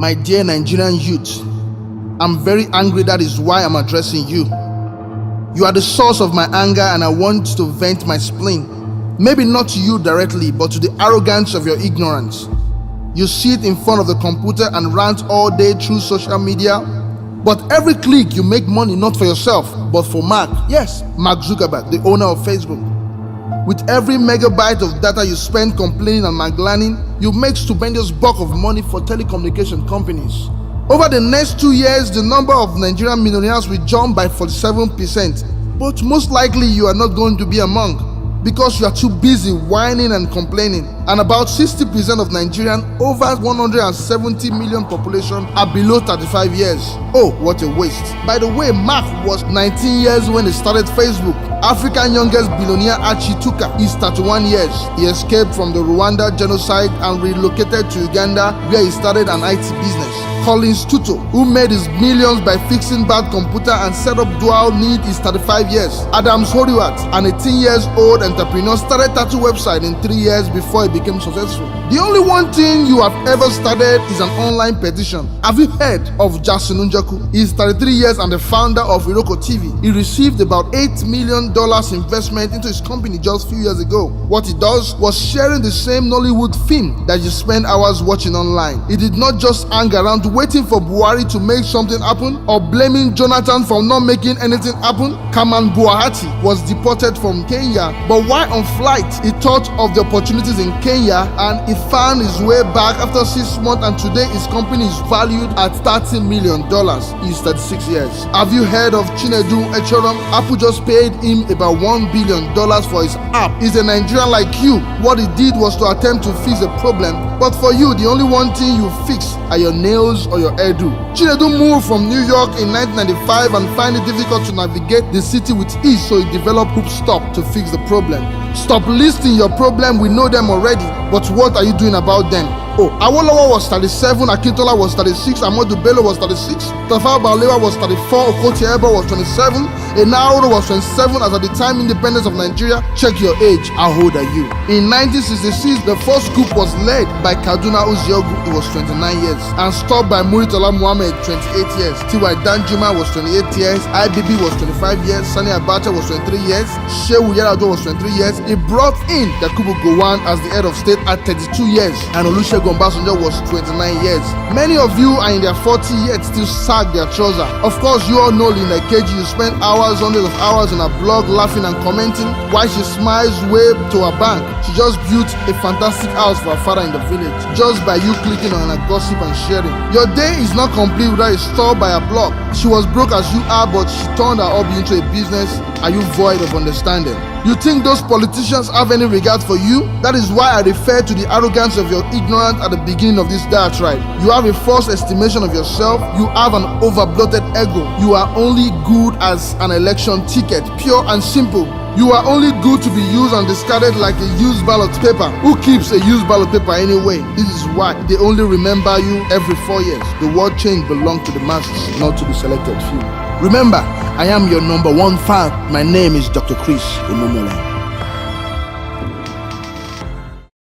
My dear Nigerian youth, I'm very angry. That is why I'm addressing you. You are the source of my anger, and I want to vent my spleen. Maybe not to you directly, but to the arrogance of your ignorance. You sit in front of the computer and rant all day through social media, but every click you make money not for yourself, but for Mark. Yes, Mark Zuckerberg, the owner of Facebook. With every megabyte of data you spend complaining and maglaning, you make stupendous bulk of money for telecommunication companies. Over the next 2 years, the number of Nigerian millionaires will jump by 47%. But most likely you are not going to be among, because you are too busy whining and complaining. And about 60% of Nigerian over 170 million population are below 35 years. Oh, what a waste. By the way, Mark was 19 years when he started Facebook. African youngest billionaire Archie Tuka is 31 years. He escaped from the Rwanda genocide and relocated to Uganda, where he started an IT business. Collins Tuto, who made his millions by fixing bad computer and set up dual need, is 35 years. Adams Horiwat, an 18-years-old entrepreneur, started tattoo website in 3 years before he became successful. The only one thing you have ever started is an online petition. Have you heard of Jason Nunjaku? He is 33 years and the founder of Iroko TV. He received about $8 million investment into his company just a few years ago. What he does was sharing the same Nollywood film that you spend hours watching online. He did not just hang around waiting for Buhari to make something happen or blaming Jonathan for not making anything happen. Kaman Buahati was deported from Kenya, but while on flight, he thought of the opportunities in Kenya and he found his way back after 6 months, and today his company is valued at $30 million. He's 36 years. Have you heard of Chinedu Echoram? Apple just paid him about $1 billion for his app. He's a Nigerian like you. What he did was to attempt to fix a problem, but for you, the only one thing you fix are your nails or your hairdo. Chinedu moved from New York in 1995 and found it difficult to navigate the city with ease, so he developed Hoopstop to fix the problem. Stop listing your problem, we know them already, but what are you doing about them? Oh, Awolowo was 37, Akintola was 36, Amadu Bello was 36, Tafawa Balewa was 34, Okoti Eba was 27, Enaoro was 27 as at the time independence of Nigeria. Check your age, how old are you? In 1966, the first coup was led by Kaduna Uziogu, he was 29 years, and stopped by Muritola Muhammad, 28 years. T.Y. Danjuma was 28 years, IBB was 25 years, Sani Abacha was 23 years, Shehu Yar'Adua was 23 years. He brought in Yakubu Gowon as the head of state at 32 years, and Olusegun Obasanjo was 29 years. Many of you are in their 40s yet still sag their trouser. Of course, you all know Lina Keji. You spend hours, hundreds of hours on her blog laughing and commenting while she smiles way to her bank. She just built a fantastic house for her father in the village just by you clicking on her gossip and sharing. Your day is not complete without a store by her blog. She was broke as you are, but she turned her hobby into a business. Are you void of understanding? You think those politicians have any regard for you? That is why I refer to the arrogance of your ignorance at the beginning of this diatribe. You have a false estimation of yourself. You have an overbloated ego. You are only good as an election ticket, pure and simple. You are only good to be used and discarded like a used ballot paper. Who keeps a used ballot paper anyway? This is why they only remember you every 4 years. The world change belongs to the masses, not to the selected few. Remember, I am your #1 fan. My name is Dr. Chris Imomole.